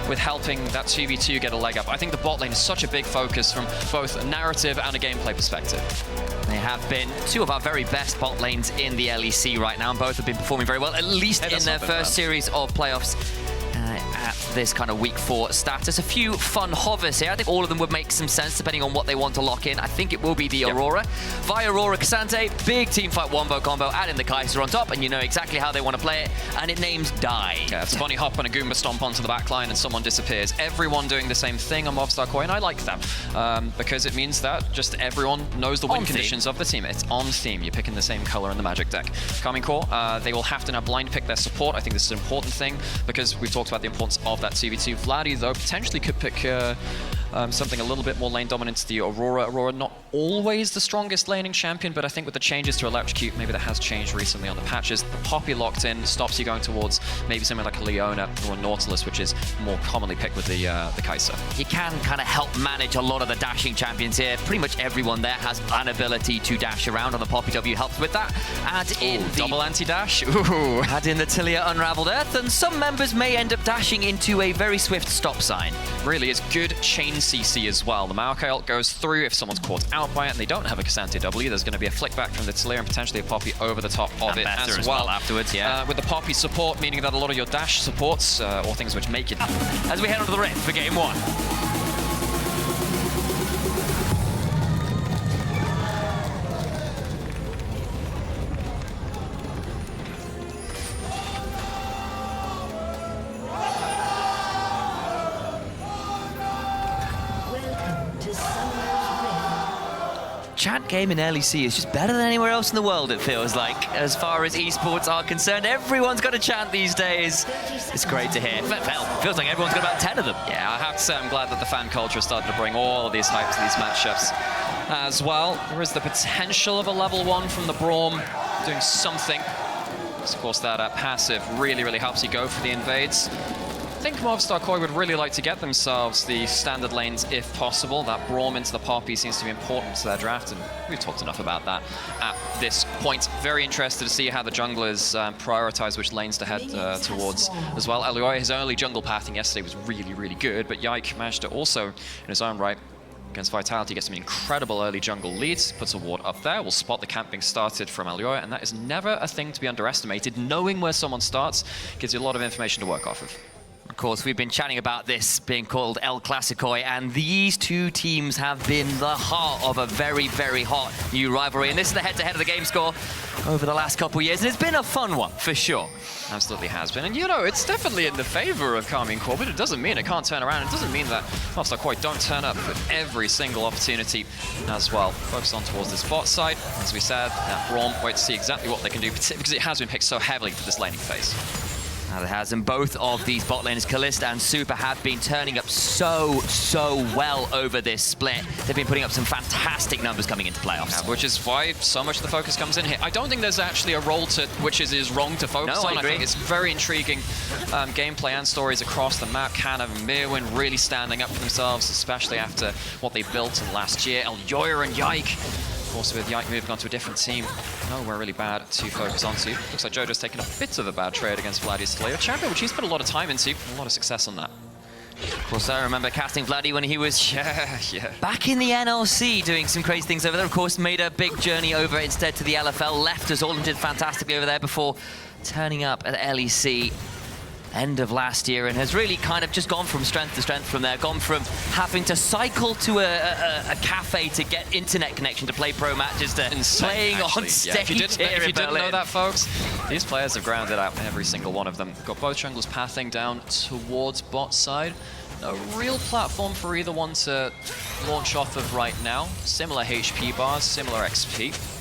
with helping that 2v2 get a leg up. I think the bot lane is such a big focus from both a narrative and a gameplay perspective. They have been two of our very best bot lanes in the LEC right now, and both have been performing very well, at least in their first series of playoffs. At this kind of week 4 status. A few fun hovers here. I think all of them would make some sense depending on what they want to lock in. I think it will be the Aurora. Via Aurora Cassante, big teamfight wombo combo, adding the Kai'Sa on top, and you know exactly how they want to play it, and it names Die. Yeah, it's a bunny hop and a Goomba stomp onto the backline and someone disappears. Everyone doing the same thing on MOVISTAR KOI, and I like that because it means that just everyone knows the win conditions of the team. It's on theme. You're picking the same color in the Magic deck. KARMINE Core, they will have to now blind pick their support. I think this is an important thing because we've talked about the importance of that 2v2. Vladdy, though, potentially could pick something a little bit more lane dominant to the Aurora. Aurora, not always the strongest laning champion, but I think with the changes to Electrocute, maybe that has changed recently on the patches. The Poppy locked in stops you going towards maybe something like a Leona or a Nautilus, which is more commonly picked with the Kai'Sa. You can kind of help manage a lot of the dashing champions here. Pretty much everyone there has an ability to dash around, on the Poppy W helps with that. Add in the double anti-dash. Ooh. Add in the Tilia Unraveled Earth, and some members may end up dashing into a very swift stop sign. Really is good chain CC as well. The Maokai ult goes through if someone's caught out by it and they don't have a Cassante W. There's going to be a flick back from the Tilia and potentially a Poppy over the top of it as well afterwards, yeah. With the Poppy support, meaning that a lot of your dash supports or things which make it. As we head onto the Rift for game 1. Chant game in LEC is just better than anywhere else in the world, it feels like. As far as esports are concerned, everyone's got a chant these days. It's great to hear. Feels like everyone's got about 10 of them. Yeah, I have to say I'm glad that the fan culture started to bring all of these hypes to these matchups as well. There is the potential of a level 1 from the Braum doing something. Of course, that passive really, really helps you go for the invades. I think MOVISTAR KOI would really like to get themselves the standard lanes if possible. That Braum into the Poppy seems to be important to their draft, and we've talked enough about that at this point. Very interested to see how the junglers prioritize which lanes to head towards as well. LEC, his early jungle pathing yesterday was really, really good, but Yike managed to also, in his own right, against Vitality, get some incredible early jungle leads, puts a ward up there, will spot the camp being started from LEC, and that is never a thing to be underestimated. Knowing where someone starts gives you a lot of information to work off of. Of course, we've been chatting about this being called El Clasico, and these two teams have been the heart of a very, very hot new rivalry. And this is the head-to-head of the game score over the last couple of years, and it's been a fun one, for sure. Absolutely has been. And, you know, it's definitely in the favor of KARMINE Core, but it doesn't mean it can't turn around. It doesn't mean that MOVISTAR KOI don't turn up with every single opportunity as well. Focus on towards this bot side. As we said, that Braum, wait to see exactly what they can do, because it has been picked so heavily for this laning phase. Now it has, and both of these bot laners, Kalista and Super, have been turning up so well over this split. They've been putting up some fantastic numbers coming into playoffs. Yeah, which is why so much of the focus comes in here. I don't think there's actually a role to which is wrong to focus on. I think it's very intriguing gameplay and stories across the map. Canna and Mirwin really standing up for themselves, especially after what they built in last year. Elyoya and Yike. Also with Yike moving on to a different team, nowhere really bad to focus onto. Looks like Jojo's taken a bit of a bad trade against Vladdy's Tilia champion, which he's put a lot of time into, a lot of success on that. Of course, I remember casting Vladdy when he was back in the NLC, doing some crazy things over there. Of course, made a big journey over instead to the LFL, left us all and did fantastically over there before turning up at LEC end of last year, and has really kind of just gone from strength to strength from there, gone from having to cycle to a cafe to get internet connection to play pro matches to playing on stage. If you didn't know that, folks, these players have grounded out every single one of them. Got both junglers pathing down towards bot side. No real platform for either one to launch off of right now. Similar HP bars, similar XP.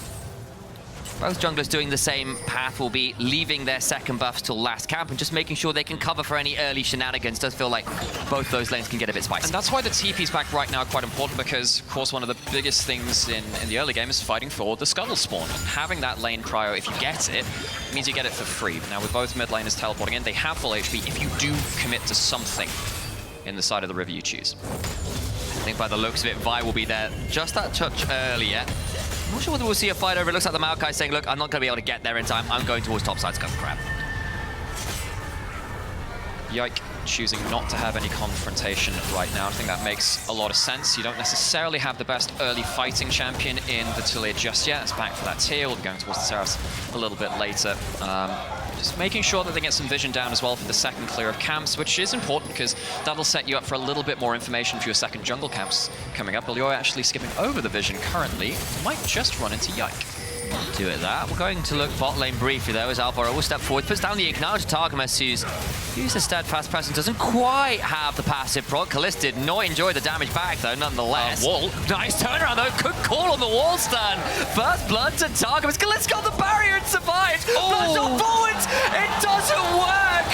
Both junglers doing the same path will be leaving their second buffs till last camp and just making sure they can cover for any early shenanigans. Does feel like both those lanes can get a bit spicy. And that's why the TP's back right now quite important, because, of course, one of the biggest things in the early game is fighting for the Scuttle spawn. And having that lane cryo, if you get it, means you get it for free. Now, with both mid laners teleporting in, they have full HP if you do commit to something in the side of the river you choose. I think by the looks of it, Vi will be there just that touch earlier. I'm not sure whether we'll see a fight over. It looks like the Maokai saying, look, I'm not going to be able to get there in time. I'm going towards topside scum crab. Yike choosing not to have any confrontation right now. I think that makes a lot of sense. You don't necessarily have the best early fighting champion in the Taliyah just yet. It's back for that tier. We'll be going towards the Seraphs a little bit later. Just making sure that they get some vision down as well for the second clear of camps, which is important because that'll set you up for a little bit more information for your second jungle camps coming up. Lioi actually skipping over the vision currently. Might just run into Yike. Do it that. We're going to look bot lane briefly though as Alvaro will step forward, puts down the ignite to Targamas, who's used the steadfast presence, doesn't quite have the passive proc. Kalist did not enjoy the damage back though, nonetheless. Wall. Nice turnaround though, good call on the wall stun. First blood to Targamas. Kalist got the barrier and survived. Bloodshot forwards, it doesn't work.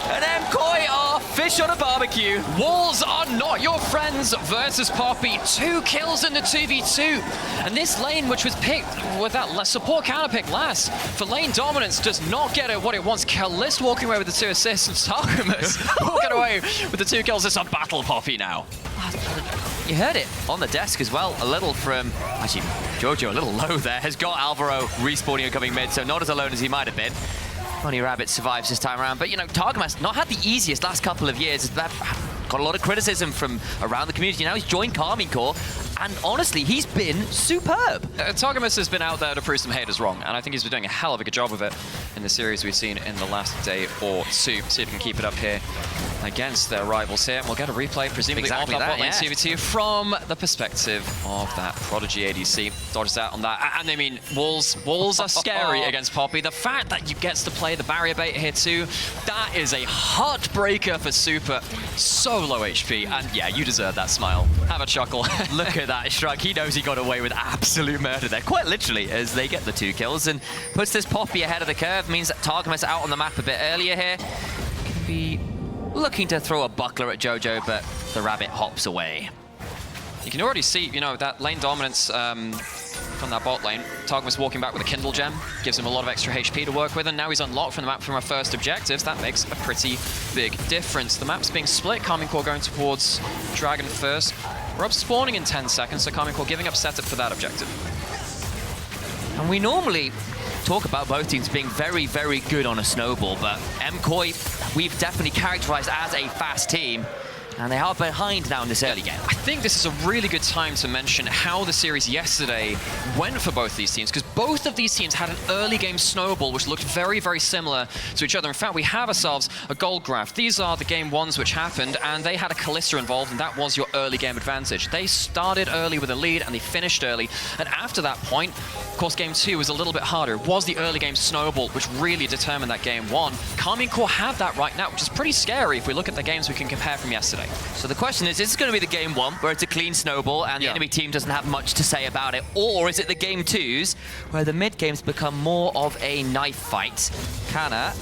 And MKOI are fish on a barbecue. Walls are not your friends versus Poppy. 2 kills in the 2v2. And this lane, which was picked with that support counter pick last, for lane dominance, does not get it what it wants. Kalist walking away with the 2 assists, and Targamas walking away with the 2 kills. It's a battle Poppy now. You heard it on the desk as well, a little from, actually, Jojo a little low there, has got Alvaro respawning and coming mid, so not as alone as he might have been. Bunny Rabbit survives this time around, but you know, Targamas not had the easiest last couple of years. That got a lot of criticism from around the community. Now he's joined KARMINE, and honestly, he's been superb. Targamas has been out there to prove some haters wrong, and I think he's been doing a hell of a good job of it in the series we've seen in the last day or two. See if he can keep it up here against their rivals here. And we'll get a replay, presumably exactly off that bot lane yeah. CVT from the perspective of that Prodigy ADC. Dodges out on that. And I mean, walls are scary against Poppy. The fact that you get to play the barrier bait here too, that is a heartbreaker for Super. So low HP, and yeah, you deserve that smile. Have a chuckle. Look at that Shrug. He knows he got away with absolute murder there, quite literally, as they get the 2 kills and puts this Poppy ahead of the curve. Means that Targamas out on the map a bit earlier here. Can be looking to throw a buckler at Jojo, but the rabbit hops away. You can already see, you know, that lane dominance from that bot lane. Targamas walking back with a Kindle gem, gives him a lot of extra HP to work with, and now he's unlocked from the map from our first objectives. That makes a pretty big difference. The map's being split, KARMINE going towards Dragon first. We're up spawning in 10 seconds, so KARMINE giving up setup for that objective. And we normally talk about both teams being very, very good on a snowball, but MKOI, we've definitely characterized as a fast team, and they are behind now in this early game. I think this is a really good time to mention how the series yesterday went for both these teams, because both of these teams had an early game snowball which looked very, very similar to each other. In fact, we have ourselves a gold graph. These are the game 1s which happened, and they had a Kalista involved, and that was your early game advantage. They started early with a lead, and they finished early. And after that point, of course, game 2 was a little bit harder. It was the early game snowball which really determined that game 1. KARMINE have that right now, which is pretty scary if we look at the games we can compare from yesterday. So the question is this going to be the game 1 where it's a clean snowball and the enemy team doesn't have much to say about it, or is it the game 2s where the mid games become more of a knife fight? Kana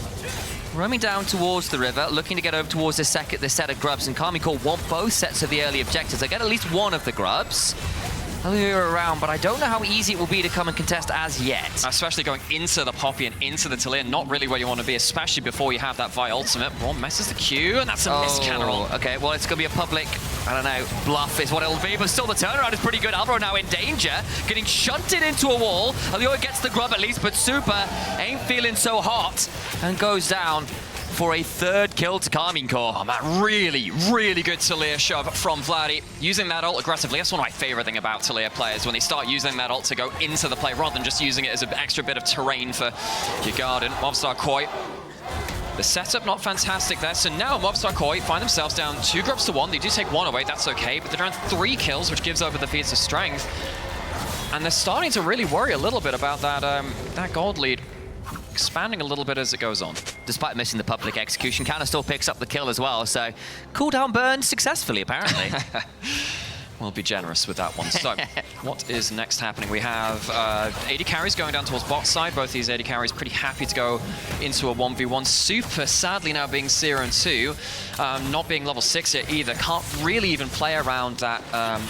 roaming down towards the river, looking to get over towards this set of grubs, and KARMINE want both sets of the early objectives. They get at least one of the grubs. Earlier around, but I don't know how easy it will be to come and contest as yet. Especially going into the Poppy and into the Taliyah, not really where you want to be, especially before you have that Vi ultimate. Braum messes the Q, and that's a miss cannon. Okay, well, it's going to be a public, I don't know, bluff is what it'll be, but still the turnaround is pretty good. Alvaro now in danger, getting shunted into a wall. Lioi gets the grub at least, but Super ain't feeling so hot and goes down for a 3rd kill to KARMINE. Oh man, really, really good Taliyah shove from Vladdy. Using that ult aggressively. That's one of my favorite things about Taliyah players, when they start using that ult to go into the play rather than just using it as an extra bit of terrain for your garden. MOVISTAR KOI. The setup not fantastic there, so now MOVISTAR KOI find themselves down 2 grubs to 1. They do take 1 away, that's okay, but they're down 3 kills, which gives over the feats of strength. And they're starting to really worry a little bit about that gold lead. Expanding a little bit as it goes on. Despite missing the public execution, Kana still picks up the kill as well, so cooldown burn successfully, apparently. We'll be generous with that one. So, what is next happening? We have AD carries going down towards bot side. Both these AD carries pretty happy to go into a 1v1. Super, sadly now being 0-2. Not being level 6 yet either. Can't really even play around that.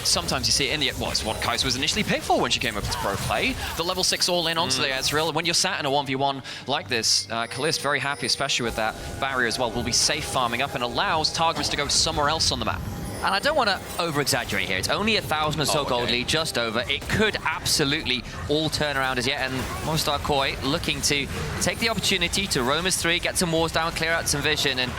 Sometimes you see it in the... Well, it's what Kaiser was initially picked for when she came up to pro play. The level 6 all in onto the Ezreal. When you're sat in a 1v1 like this, Kalist very happy, especially with that barrier as well, will be safe farming up and allows Targamas to go somewhere else on the map. And I don't want to over-exaggerate here. It's only 1,000 or so gold lead, just over. It could absolutely all turn around as yet. And MOVISTAR KOI looking to take the opportunity to roam as 3, get some wars down, clear out some vision. And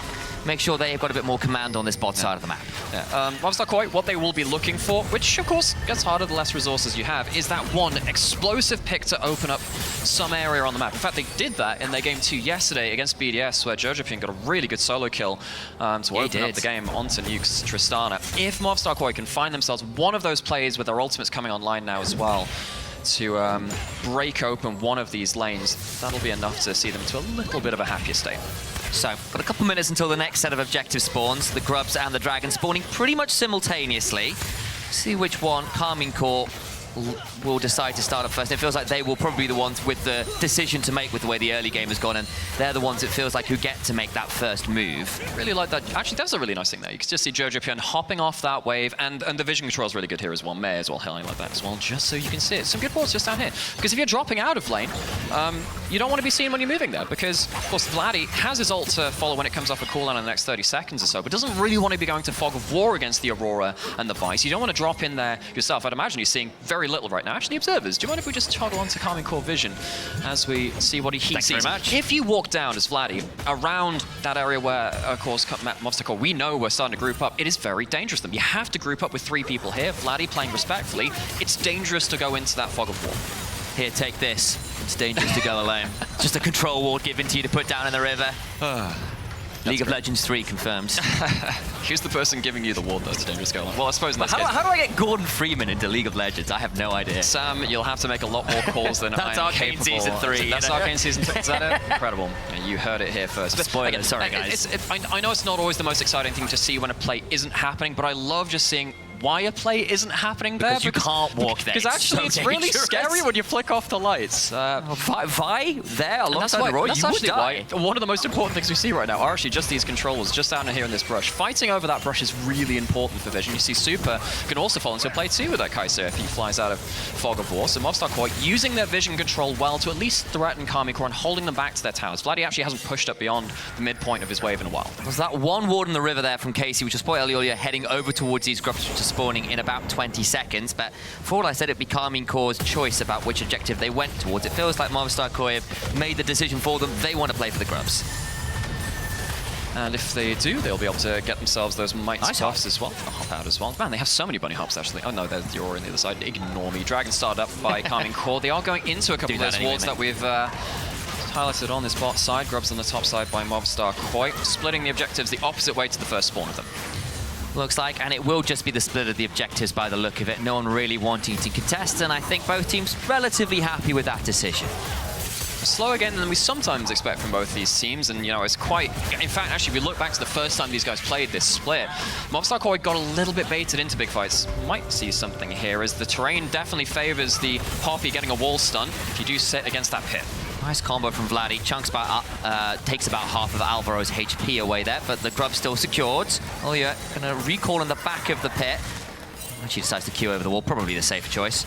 make sure they've got a bit more command on this bot side of the map. Yeah. MOVISTAR KOI, what they will be looking for, which of course gets harder the less resources you have, is that one explosive pick to open up some area on the map. In fact, they did that in their game 2 yesterday against BDS, where Jojopian got a really good solo kill to open up the game onto Nuke's Tristana. If MOVISTAR KOI can find themselves one of those plays with their ultimates coming online now as well, to break open one of these lanes, that'll be enough to see them to a little bit of a happier state. So, got a couple minutes until the next set of objective spawns. The Grubs and the Dragons spawning pretty much simultaneously. See which one KARMINE Corp will decide to start up first. It feels like they will probably be the ones with the decision to make with the way the early game has gone, and they're the ones it feels like who get to make that first move. Really like that. Actually, that's a really nice thing there. You can just see Jojopian hopping off that wave, and the vision control is really good here as well. May as well highlight that as well, just so you can see it. Some good balls just down here. Because if you're dropping out of lane, you don't want to be seen when you're moving there, because, of course, Vladdy has his ult to follow when it comes off a cooldown in the next 30 seconds or so, but doesn't really want to be going to Fog of War against the Aurora and the Vice. You don't want to drop in there yourself. I'd imagine you're seeing very little right now. Actually, observers, do you mind if we just toggle onto KARMINE Core Vision as we see what he sees? Very much. If you walk down as Vladdy around that area where, of course, MOVISTAR KOI, we know we're starting to group up, it is very dangerous to them. You have to group up with 3 people here. Vladdy playing respectfully. It's dangerous to go into that Fog of War. Here, take this. It's dangerous to go alone. Just a control ward given to you to put down in the river. League of Legends 3 confirmed. Who's the person giving you the ward that's dangerous to go alone? Well, I suppose in this case... How do I get Gordon Freeman into League of Legends? I have no idea. Sam, you'll have to make a lot more calls than That's I'm Arcane capable. Season 3. That's Arcane Season 3. Is that it? Incredible. Yeah, you heard it here first. Spoiler, again, sorry guys. I know it's not always the most exciting thing to see when a play isn't happening, but I love just seeing why a play isn't happening there. Because you can't walk there. Because actually, it's really scary when you flick off the lights. Vi there alongside the Roy, that's you would actually die. why one of the most important things we see right now are actually just these controls, just down here in this brush. Fighting over that brush is really important for vision. You see Super can also fall into play too with that Kaiser if he flies out of Fog of War. So MOVISTAR KOI using their vision control well to at least threaten KARMINE Corp and holding them back to their towers. Vladdy actually hasn't pushed up beyond the midpoint of his wave in a while. There's that one ward in the river there from Casey, which was spoiled earlier, heading over towards these Grubs, which are spawning in about 20 seconds, but for all I said, it'd be KARMINE Corp's choice about which objective they went towards. It feels like MOVISTAR KOI have made the decision for them. They want to play for the Grubs. And if they do, they'll be able to get themselves those mites buffs as well. Hop out as well. Man, they have so many bunny hops, actually. Oh no, there's Aurora on the other side. Ignore me. Dragon started up by KARMINE Corp. They are going into a couple of those wards that we've highlighted on this bot side. Grubs on the top side by MOVISTAR KOI, splitting the objectives the opposite way to the first spawn of them. Looks like, and it will just be the split of the objectives by the look of it. No one really wanting to contest, and I think both teams relatively happy with that decision. Slower again than we sometimes expect from both these teams, and you know, it's quite... In fact, actually, if we look back to the first time these guys played this split, MOVISTAR KOI got a little bit baited into big fights. Might see something here, as the terrain definitely favors the Poppy getting a wall stun if you do sit against that pit. Nice combo from Vladdy. Chunks takes about half of Alvaro's HP away there, but the Grub's still secured. Oh yeah, gonna recall in the back of the pit. She decides to queue over the wall, probably the safer choice.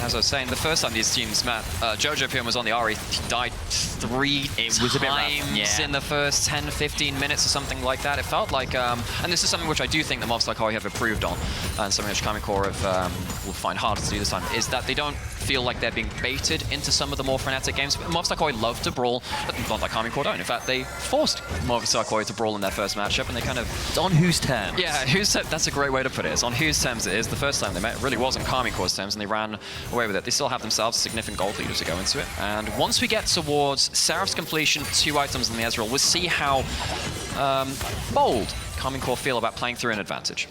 As I was saying, the first time these teams met, Jojopian was on the RE, he died 3 times in the first 10, 15 minutes or something like that. It felt like, and this is something which I do think that MOVISTAR KOI have improved on, and something which KARMINE Corp will find harder to do this time, is that they don't feel like they're being baited into some of the more frenetic games. MOVISTAR KOI love to brawl, but not like KARMINE Corp don't. In fact, they forced MOVISTAR KOI to brawl in their first matchup, and they kind of... It's on whose terms? Yeah, that's a great way to put it. It's on whose terms it is. The first time they met, it really was on KARMINE Corp's terms, and they ran away with it. They still have themselves a significant gold leader to go into it. And once we get towards Seraph's completion, 2 items in the Ezreal, we'll see how bold KARMINE Corp feel about playing through an advantage.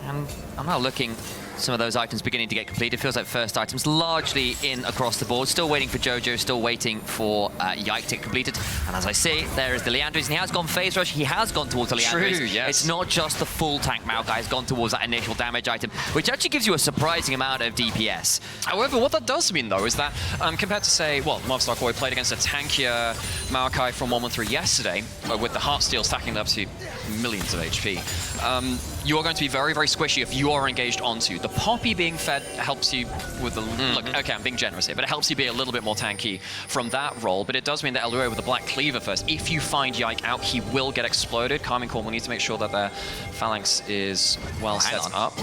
And I'm now looking some of those items beginning to get completed. It feels like first items largely in across the board. Still waiting for Jojo, still waiting for Yike to get completed. And as I see, there is the Leandris, and he has gone phase rush. He has gone towards the Leandris. True, yes. It's not just the full tank Maokai has gone towards that initial damage item, which actually gives you a surprising amount of DPS. However, what that does mean, though, is that compared to, say, well, MOVISTAR KOI played against a tankier Maokai from 113 yesterday, with the Heartsteel stacking up to millions of HP, you are going to be very, very squishy if you are engaged onto. The Poppy being fed helps you with the... Look, okay, I'm being generous here, but it helps you be a little bit more tanky from that role, but it does mean that Elue with the Black Cleaver first, if you find Yike out, he will get exploded. KARMINE Corp will need to make sure that their phalanx is well set up.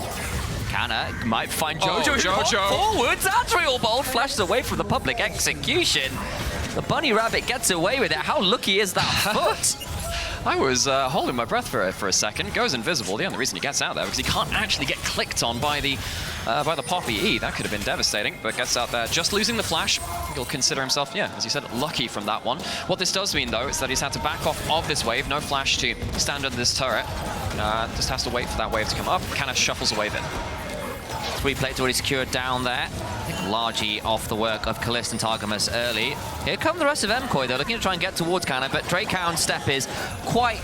Canna might find Jojo. Jojo! Forwards, Azrael Bolt flashes away from the public execution. The bunny rabbit gets away with it. How lucky is that foot? I was holding my breath for a second. Goes invisible. The only reason he gets out there because he can't actually get clicked on by the Poppy E. That could have been devastating, but gets out there. Just losing the flash. He'll consider himself, yeah, as you said, lucky from that one. What this does mean, though, is that he's had to back off of this wave. No flash to stand under this turret. Just has to wait for that wave to come up. Kind of shuffles a wave in. 3 plates already secured down there. I think largely off the work of Kalist and Targamas early. Here come the rest of MKOI, though, looking to try and get towards Cannon, but Drakehound's step is quite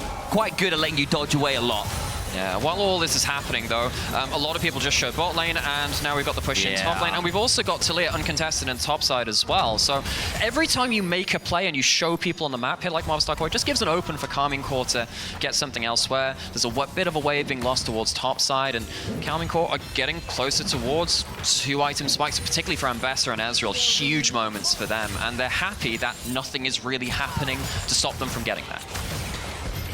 good at letting you dodge away a lot. Yeah, while all this is happening, though, a lot of people just showed bot lane, and now we've got the push in top lane, and we've also got Talia uncontested in top side as well. So every time you make a play and you show people on the map here like MOVISTAR KOI, it just gives an open for KARMINE to get something elsewhere. There's a bit of a wave being lost towards top side, and KARMINE are getting closer towards 2 item spikes, particularly for Ambessa and Ezreal. Huge moments for them, and they're happy that nothing is really happening to stop them from getting that.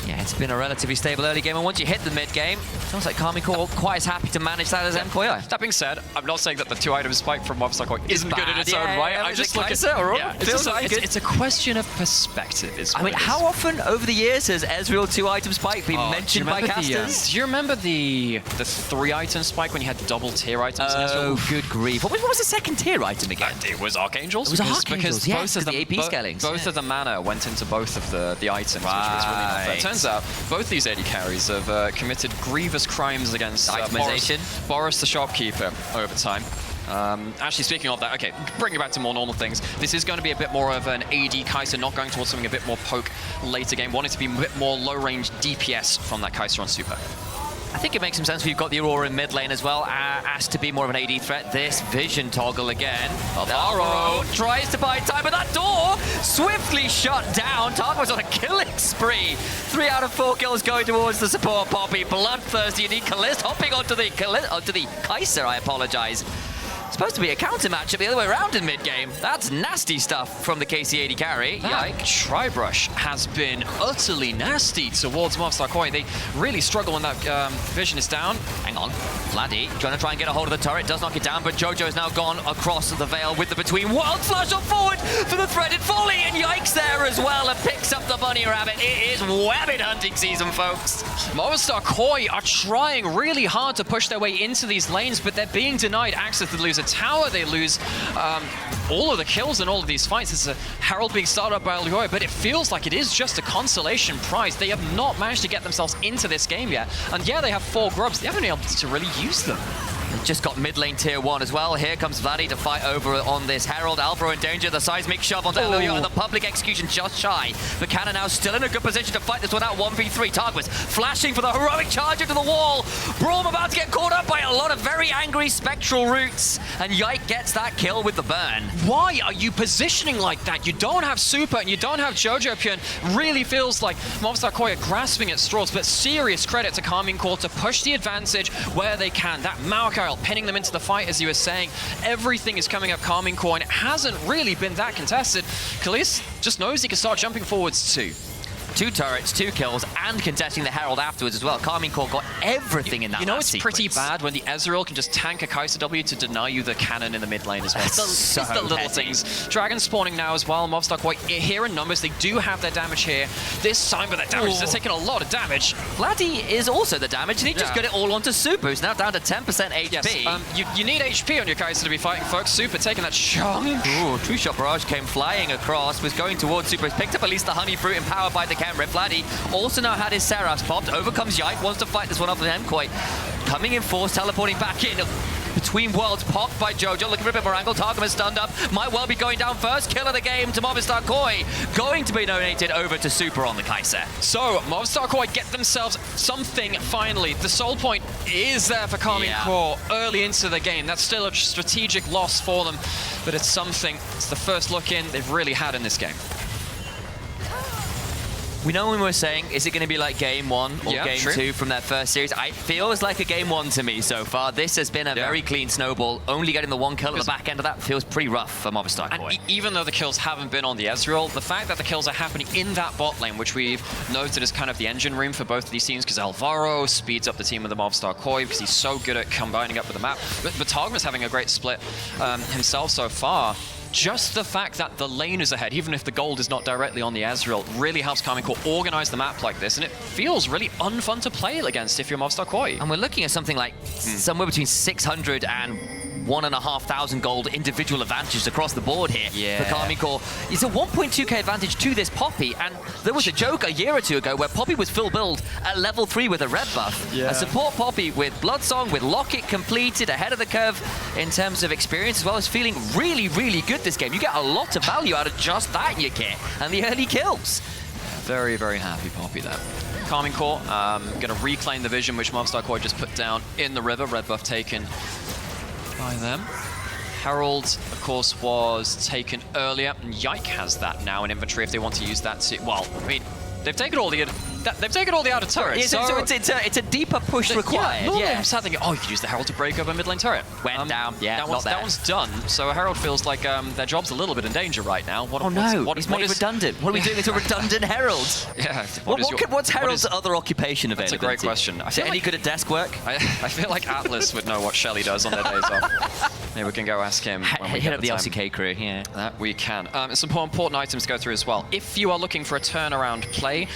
Yeah, it's been a relatively stable early game, and once you hit the mid game, it sounds like KARMINE quite as happy to manage that as MKOI. That being said, I'm not saying that the 2 item spike from MOVISTAR KOI isn't good in its own right. I just look at it. It's a question of perspective. I mean, how often over the years has Ezreal 2 item spike been mentioned by casters? Do you remember the 3 item spike when you had double tier items in Ezreal? Oh, good grief. What was the second tier item again? It was Archangels. It was Archangels, because yes, both of the AP scalings. Both of the mana went into both of the items, which was really not fair. Turns out both these AD carries have committed grievous crimes against Boris the shopkeeper over time. Actually, speaking of that, okay, bring it back to more normal things. This is going to be a bit more of an AD Kai'Sa, not going towards something a bit more poke later game, wanting to be a bit more low-range DPS from that Kai'Sa on Super. I think it makes some sense if you've got the Aurora in mid lane as well, as to be more of an AD threat. This vision toggle again. Alvaro tries to buy time, but that door swiftly shut down. Targamas on a killing spree. 3 out of 4 kills going towards the support Poppy. Bloodthirsty, you need Kalist hopping onto the Kai'Sa, I apologize. Supposed to be a counter matchup the other way around in mid-game. That's nasty stuff from the KC80 carry. Yike. Tri-Brush has been utterly nasty towards MOVISTAR KOI. They really struggle when that vision is down. Hang on. Vladdy trying to try and get a hold of the turret. Does knock it down, but Jojo's now gone across the veil with the between. Wild flash on forward for the threaded volley, and Yikes there as well, and picks up the bunny rabbit. It is wabbit hunting season, folks. MOVISTAR KOI are trying really hard to push their way into these lanes, but they're being denied access. They lose a tower, they lose all of the kills in all of these fights. It's a Herald being started up by Legoy, but it feels like it is just a consolation prize. They have not managed to get themselves into this game yet. And yeah, they have 4 grubs. They haven't been able to really use them. Just got mid lane tier 1 as well. Here comes Vladdy to fight over on this Herald. Alvaro in danger. The seismic shove onto Elio, and the public execution just shy. But Cannon now still in a good position to fight this one out. 1v3. Targamas flashing for the heroic charge into the wall. Braum about to get caught up by a lot of very angry spectral roots. And Yike gets that kill with the burn. Why are you positioning like that? You don't have Super and you don't have Jojo Pion. Really feels like MOVISTAR KOI are grasping at straws, but serious credit to KARMINE to push the advantage where they can. That Maokai pinning them into the fight, as you were saying. Everything is coming up KARMINE, and it hasn't really been that contested. Kalist just knows he can start jumping forwards too. 2 turrets, 2 kills, and contesting the Herald afterwards as well. KARMINE got everything in that. You know, it's sequence. pretty bad when the Ezreal can just tank a Kai'Sa W to deny you the cannon in the mid lane as well. It's the little things. Dragon spawning now as well. MOVISTAR KOI here in numbers. They do have their damage here this time, but that damage is taking a lot of damage. Vladdy is also the damage, and he just got it all onto Super, who's now down to 10% HP. Yes, you need HP on your Kai'Sa to be fighting, folks. Super taking that chunk. Ooh, True Shot Barrage came flying across, was going towards Super. He's picked up at least the Honey Fruit, empowered by the Camrip. Vladdy also now had his Seraph popped, overcomes Yike, wants to fight this one off with MKOI. Coming in force, teleporting back in. Between worlds, popped by Jojo, looking for a bit more angle. Targamas stunned up, might well be going down first. Kill of the game to MOVISTAR KOI. Going to be donated over to Super on the Kai'Sa. So, MOVISTAR KOI get themselves something finally. The soul point is there for KARMINE early into the game. That's still a strategic loss for them, but it's something. It's the first look in they've really had in this game. We know when we're saying, is it going to be like game 1 or game 2 from that first series? It feels like a game 1 to me so far. This has been a very clean snowball. Only getting the 1 kill at the back end of that feels pretty rough for MOVISTAR KOI. And even though the kills haven't been on the Ezreal, the fact that the kills are happening in that bot lane, which we've noted as kind of the engine room for both of these teams, because Alvaro speeds up the team with the MOVISTAR KOI because he's so good at combining up with the map. But Targamas having a great split himself so far. just the fact that the lane is ahead, even if the gold is not directly on the Ezreal, really helps KARMINE organize the map like this, and it feels really unfun to play against if you're MOVISTAR KOI. And we're looking at something like somewhere between 600 and 1,500 gold individual advantages across the board here for KARMINE. It's a 1.2k advantage to this Poppy, and there was a joke a year or two ago where Poppy was full build at level 3 with a red buff. A support Poppy with Bloodsong, with Locket completed, ahead of the curve in terms of experience, as well as feeling really, really good this game. You get a lot of value out of just that in your kit, and the early kills. Very, very happy Poppy there. KARMINE going to reclaim the vision which MOVISTAR KOI just put down in the river. Red buff taken by them. Herald, of course, was taken earlier, and Yike has that now in inventory if they want to use that to, well, I mean, they've taken all the outer turrets. So it's a deeper push required. Normally I'm sat thinking, oh, you could use the Herald to break up a mid lane turret. Went down, that one's done. So Herald feels like their job's a little bit in danger right now. He's made redundant. What are we doing with a redundant Herald? What's Herald's other occupation available? That's a great question. Is it any good at desk work? I feel like Atlas would know what Shelly does on their days off. Maybe we can go ask him when we hit get up the LCK crew, That we can. Some important items to go through as well. If you are looking for a turnaround play,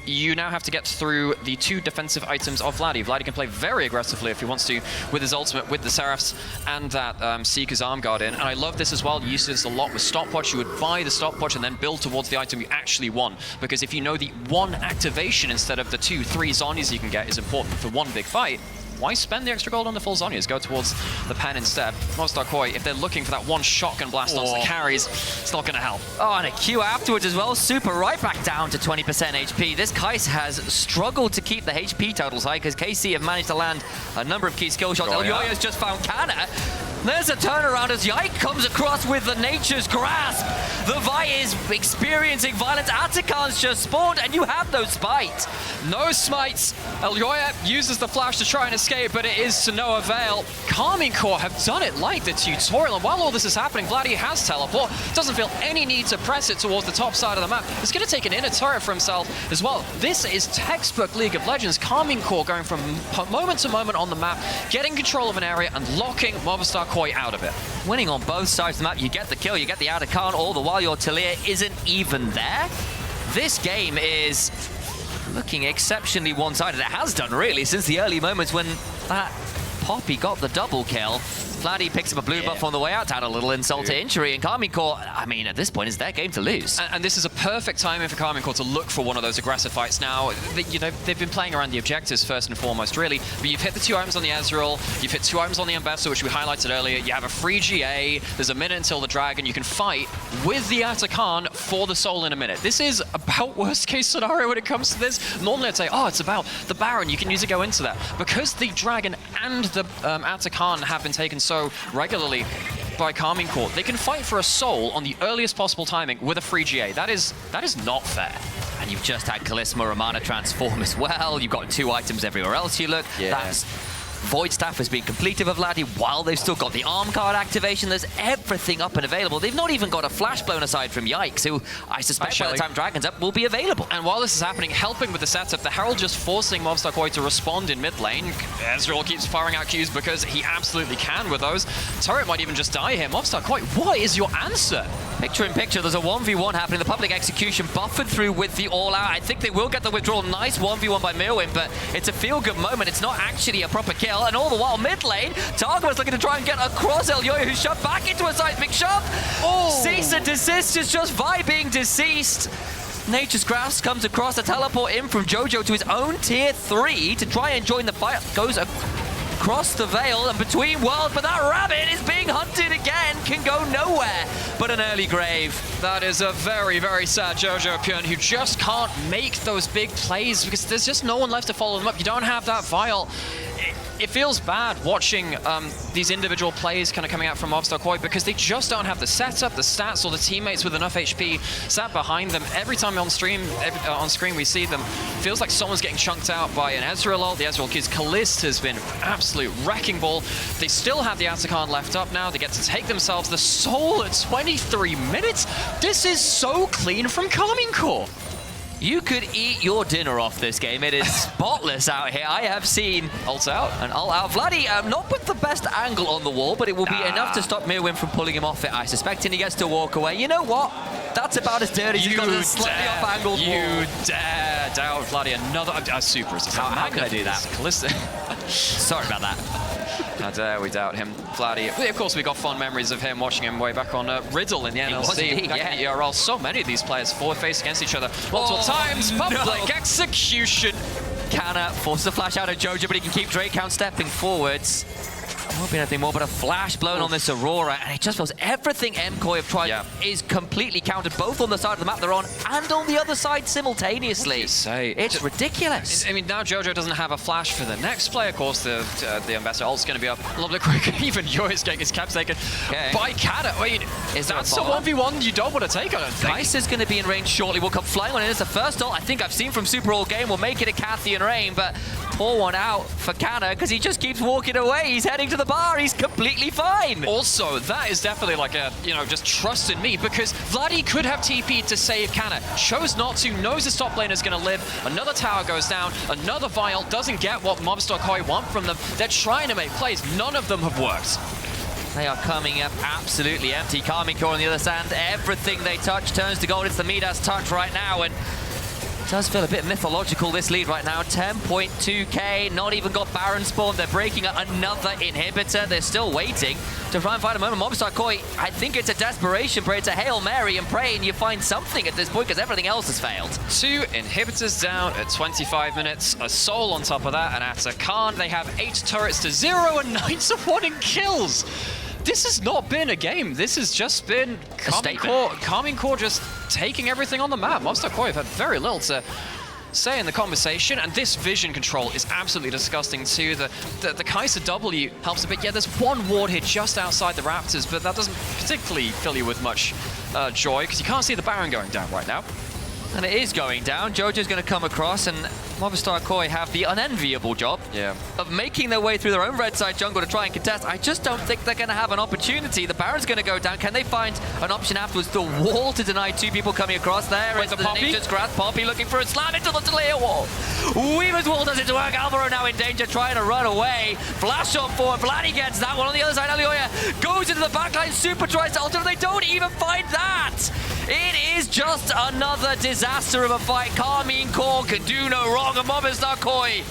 you now have to get through the 2 defensive items of Vladdy. Vladdy can play very aggressively if he wants to with his ultimate, with the Seraphs, and that Seeker's Arm Guard in. And I love this as well. You use this a lot with Stopwatch. You would buy the Stopwatch and then build towards the item you actually want. Because if you know the 1 activation instead of the 2, 3 Zhonyas you can get is important for one big fight, why spend the extra gold on the full Zhonyas? Go towards the pen instead. MOVISTAR KOI, if they're looking for that 1 shotgun blast onto the carries, it's not going to help. Oh, and a Q afterwards as well. Super right back down to 20% HP. This Kais has struggled to keep the HP totals high because KC have managed to land a number of key skill shots. Elyoya's just found Canna. There's a turnaround as Yike comes across with the Nature's Grasp. The Vi is experiencing violence. Atakan's just spawned, and you have no spite. No smites. Elyoya uses the flash to try and escape, but it is to no avail. KARMINE have done it like the tutorial, and while all this is happening, Vladdy has teleport. Doesn't feel any need to press it towards the top side of the map. He's going to take an inner turret for himself as well. This is textbook League of Legends. KARMINE going from moment to moment on the map, getting control of an area and locking MOVISTAR KOI out of it. Winning on both sides of the map, you get the kill, you get the Atakan, all the while your Talia isn't even there. This game is looking exceptionally one-sided. It has done, really, since the early moments when that Poppy got the double kill. Vladdy picks up a blue buff on the way out to add a little insult to injury, and KARMINE, I mean, at this point, it's their game to lose. And this is a perfect timing for KARMINE to look for one of those aggressive fights now. They've been playing around the objectives first and foremost, really, but you've hit the 2 items on the Ezreal, you've hit 2 items on the Ambassador, which we highlighted earlier, you have a free GA, there's a minute until the Dragon, you can fight with the Atakan for the soul in a minute. This is about worst case scenario when it comes to this. Normally I'd say, oh, it's about the Baron, you can use it to go into that. Because the Dragon and the Atakan have been taken so regularly by KARMINE, they can fight for a soul on the earliest possible timing with a free GA. That is not fair. And you've just had Kalisma Romana transform as well. You've got 2 items everywhere else you look. That's Void Staff has been completed with Vladdy while they've still got the arm card activation. There's everything up and available. They've not even got a flash blown aside from Yikes, who I suspect by the time Dragon's up will be available. And while this is happening, helping with the setup, the Herald just forcing MOVISTAR KOI to respond in mid lane. Ezreal keeps firing out Qs because he absolutely can with those. Turret might even just die here. MOVISTAR KOI, what is your answer? Picture in picture, there's a 1v1 happening. The public execution buffered through with the all-out. I think they will get the withdrawal. Nice 1v1 by Mirwin, but it's a feel-good moment. It's not actually a proper kill. And all the while, mid lane, Targo's looking to try and get across Elyoya, who's shoved back into a seismic shove. Cease and desist is just Vi being deceased. Nature's Grasp comes across to teleport in from Jojo to his own tier 3 to try and join the fight. Goes across the veil and between worlds, but that rabbit is being hunted again, can go nowhere but an early grave. That is a very, very sad Jojo Purn who just can't make those big plays because there's just no one left to follow them up. You don't have that vial. It feels bad watching these individual plays kind of coming out from MOVISTAR KOI because they just don't have the setup, the stats, or the teammates with enough HP sat behind them. Every time on screen we see them, it feels like someone's getting chunked out by an Ezreal ult. The Ezreal Kids Kalist has been absolute wrecking ball. They still have the Atakan left up now. They get to take themselves the soul at 23 minutes. This is so clean from KARMINE. You could eat your dinner off this game. It is spotless out here. I have seen Ult out. an ult out. Vladdy, not with the best angle on the wall, but it will be enough to stop Mirwin from pulling him off it. I suspect he gets to walk away. You know what? That's about as dirty as he's got a slightly off-angled wall. You dare doubt Vladdy. Another super resist. How could I do that? Callisto. Sorry about that. How dare we doubt him. Vladdy, of course, we got fond memories of him, watching him way back on Riddle in the LEC. Yeah. In the ERL. So many of these players forward-faced against each other multiple times. Public execution. Kana forces a flash out of Jojo, but he can keep Drake Count stepping forwards. There won't be anything more but a flash blown on this Aurora, and it just feels everything MKOI have tried is completely countered, both on the side of the map they're on and on the other side simultaneously. What do you say? It's ridiculous. I mean, now Jojo doesn't have a flash for the next play. Of course, the Ambassador ult's going to be up a little bit quicker. Even Yoi's getting his caps taken by Kana. Wait, is that's a 1v1 you don't want to take, I don't think. Kais is going to be in range shortly. Will come flying on in. It's the first ult I think I've seen from Super all game. We'll make it a Cathian rain, but pour one out for Kana because he just keeps walking away. He's heading to the bar. He's completely fine. Also, that is definitely like a, just trust in me, because Vladdy could have TP'd to save Kana. Chose not to, knows the top lane is going to live. Another tower goes down. Another Vial doesn't get what MOVISTAR KOI want from them. They're trying to make plays. None of them have worked. They are coming up absolutely empty. KARMINE on the other side. Everything they touch turns to gold. It's the Midas touch right now, and it does feel a bit mythological, this lead right now. 10.2k, not even got Baron spawned. They're breaking another inhibitor. They're still waiting to try and find a moment. MOVISTAR KOI, I think it's a desperation play. It's a Hail Mary and pray and you find something at this point because everything else has failed. 2 inhibitors down at 25 minutes. A Soul on top of that, and at a Khan, they have 8 turrets to 0 and 9 to 1 in kills. This has not been a game. This has just been KARMINE just taking everything on the map. MOVISTAR KOI have had very little to say in the conversation, and this vision control is absolutely disgusting too. The Kai'Sa W helps a bit. Yeah, there's one ward here just outside the Raptors, but that doesn't particularly fill you with much joy, because you can't see the Baron going down right now. And it is going down. Jojo's going to come across, and MOVISTAR KOI have the unenviable job of making their way through their own red side jungle to try and contest. I just don't think they're going to have an opportunity. The Baron's going to go down. Can they find an option afterwards? The wall to deny 2 people coming across there. It's the Nature's Grasp. Poppy looking for a slam into the clear wall. Weaver's wall does it to work. Alvaro now in danger, trying to run away. Flash on forward. Vladdy gets that one on the other side. Alioya goes into the backline. Super tries to alter. They don't even find that. It is just another disaster of a fight. KARMINE can do no wrong, and MOVISTAR KOI,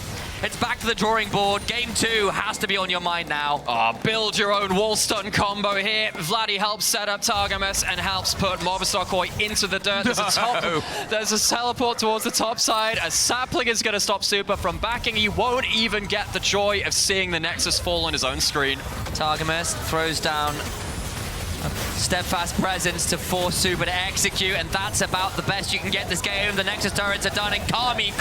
it's back to the drawing board. Game 2 has to be on your mind now. Build your own wall stun combo here. Vladdy helps set up Targamas and helps put MOVISTAR KOI into the dirt. There's a teleport towards the top side. A sapling is going to stop Super from backing. He won't even get the joy of seeing the Nexus fall on his own screen. Targamas throws down a steadfast presence to force Super to execute, and that's about the best you can get this game. The Nexus turrets are done, and KARMINE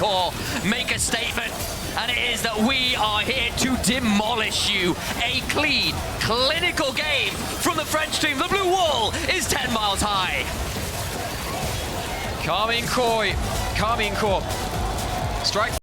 make a statement, and it is that we are here to demolish you. A clean, clinical game from the French team. The blue wall is 10 miles high. KARMINE Strike